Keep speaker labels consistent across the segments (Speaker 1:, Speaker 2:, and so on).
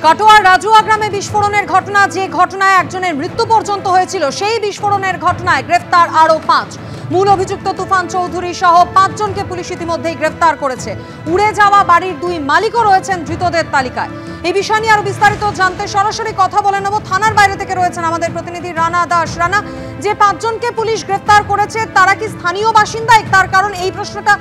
Speaker 1: কাটোয়ার রাজুয়া গ্রামে বিস্ফোরণের ঘটনা, যে ঘটনায় একজনের মৃত্যু পর্যন্ত হয়েছিল, সেই বিস্ফোরণের ঘটনায় গ্রেফতার আরো 5। মূল অভিযুক্ত তুফান চৌধুরী সহ 5 জনকে পুলিশ ইতিমধ্যেই গ্রেফতার করেছে। উড়ে যাওয়া বাড়ির 2 মালিকও রয়েছেন ধৃতদের তালিকায়। এই বিষয় নিয়ে আরো বিস্তারিত জানতে সরাসরি কথা বলে নেব। থানার বাইরে থেকে রয়েছেন আমাদের প্রতিনিধি রানা দাস। রানা, যে 5 জনকে পুলিশ গ্রেফতার করেছে তারা কি স্থানীয় বাসিন্দা? তার কারণ এই প্রশ্নটা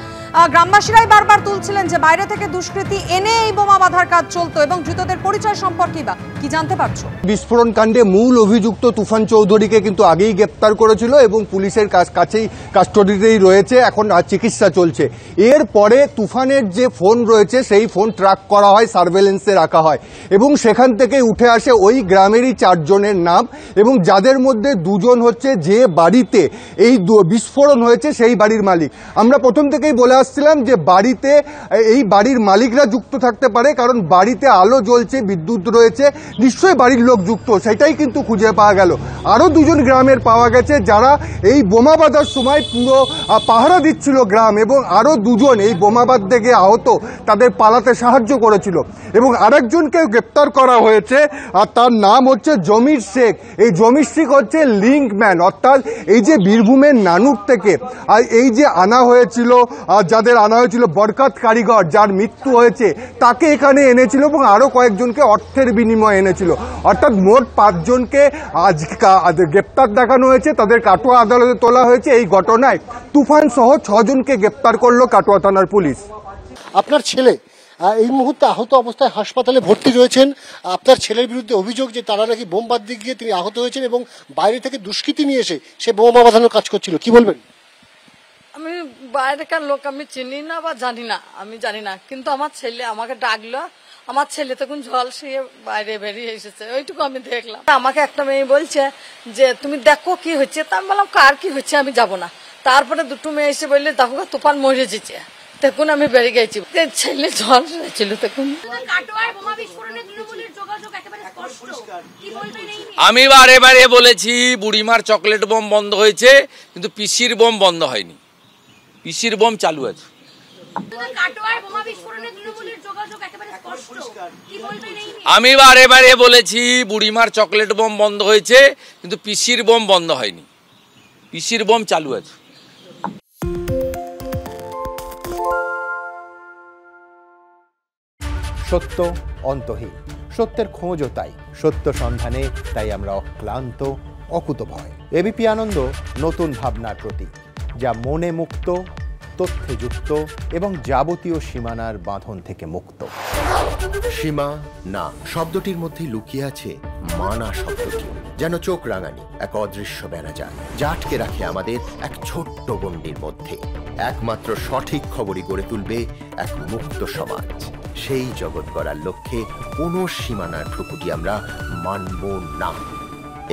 Speaker 1: গ্রামবাসীরাই বারবার তুলছিলেন যে বাইরে থেকে দুষ্কৃতী এনে এই বোমা বাঁধার কাজ চলতো, এবং ধৃতদের পরিচয় সম্পর্কে কি জানতে পারছো?
Speaker 2: বিস্ফোরণ কাণ্ডে মূল অভিযুক্ত তুফান চৌধুরীকে কিন্তু আগেই গ্রেপ্তার করেছিল এবং পুলিশের কাছেই কাস্টডিতেই রয়েছে, এখন চিকিৎসা চলছে। এরপরে তুফানের যে ফোন রয়েছে সেই ফোন ট্র্যাক করা হয়, সার্ভেলেন্সে রাখা হয় এবং সেখান থেকে উঠে আসে ওই গ্রামেরই 4 জনের নাম, এবং যাদের মধ্যে 2 জন হচ্ছে যে বাড়িতে এই বিস্ফোরণ হয়েছে সেই বাড়ির মালিক। আমরা প্রথম থেকেই বলে আসছিলাম যে বাড়িতে এই বাড়ির মালিকরা যুক্ত থাকতে পারে, কারণ বাড়িতে আলো জ্বলছে, বিদ্যুৎ রয়েছে, নিশ্চয়ই বাড়ির লোক যুক্ত, সেটাই কিন্তু খুঁজে পাওয়া গেল। আরও 2 জন গ্রামের পাওয়া গেছে যারা এই বোমা বাঁধার সময় পুরো পাহারা দিচ্ছিল গ্রাম, এবং আরও 2 জন এই বোমা বাঁধতে গিয়ে আহত, তাদের পালাতে সাহায্য করেছিল। এবং আরেকজনকে গ্রেপ্তার করা হয়েছে, আর তার নাম হচ্ছে জমির শেখ। এই জমির শেখ হচ্ছে লিঙ্কম্যান, অর্থাৎ এই যে বীরভূমের নানুর থেকে আর এই যে আনা হয়েছিল, যাদের আনা হয়েছিল বরকত কারিগর, যার মৃত্যু হয়েছে, তাকে এখানে এনেছিল এবং আরও কয়েকজনকে অর্থের বিনিময়ে এনেছিল। অর্থাৎ মোট 5 জনকে আজ গ্রেপ্তার দেখানো হয়েছে, তাদের কাটোয়া আদালতে তোলা হয়েছে। এই ঘটনায় তুফান সহ 6 জনকে গ্রেপ্তার করলো কাটোয়া থানার পুলিশ।
Speaker 3: আপনার ছেলে এই মুহূর্তে আহত অবস্থায় হাসপাতালে ভর্তি রয়েছেন। আপনার ছেলের বিরুদ্ধে অভিযোগ যে তারা নাকি বোম বাঁধতে গিয়ে তিনি আহত হয়েছেন এবং বাইরে থেকে দুষ্কৃতী নিয়ে এসে সে বোমা বাঁধানোর কাজ করছিল, কি বলবেন?
Speaker 4: আমি বাইরেকার লোক আমি চিনি না বা জানি না, আমি জানি না, কিন্তু আমার ছেলে আমাকে ডাকলো, আমার ছেলে তখন জল সে বাইরে বেরিয়ে এসেছে, ওইটুকু আমি দেখলাম। আমাকে একটা মেয়ে বলছে যে তুমি দেখো কি হচ্ছে, তা আমি বললাম কার কি হচ্ছে আমি যাব না। তারপরে 2টো মেয়ে এসে বললে দেখো তুফান মরে যেছে, তখন আমি বেরিয়ে গেছি, ছেলে জল ছিল তখন।
Speaker 5: আমি বারে বারে বলেছি বুড়িমার চকলেট বোম বন্ধ হয়েছে, কিন্তু পিসির বোম বন্ধ হয়নি, পিসির বোম চালু আছে। আমি বারে বারে বলেছি বুড়িমার চকলেট বোম বন্ধ হয়েছে, কিন্তু পিসির বোম বন্ধ হয়নি, পিসির বোম চালু আছে।
Speaker 6: সত্য অন্তহীন, সত্যের খোঁজও তাই, সত্য সন্ধানে তাই আমরা অক্লান্ত, অকুতভয়। এবিপি আনন্দ নতুন ভাবনার প্রতীক, যা মনে মুক্ত, তথ্যে যুক্ত এবং যাবতীয় সীমানার বাঁধন থেকে মুক্ত।
Speaker 7: সীমা না শব্দটির মধ্যে লুকিয়ে আছে মানা শব্দটি, যেন চোখ রাঙানি এক অদৃশ্য বেড়াজাল, যা আটকে রাখে আমাদের এক ছোট্ট গণ্ডির মধ্যে। একমাত্র সঠিক খবরই গড়ে তুলবে এক মুক্ত সমাজ। সেই জগৎ গড়ার লক্ষ্যে কোনো সীমানার ঠুকুটি আমরা মানব না।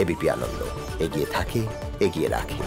Speaker 7: এবিপি আনন্দ এগিয়ে থাকে, এগিয়ে রাখে।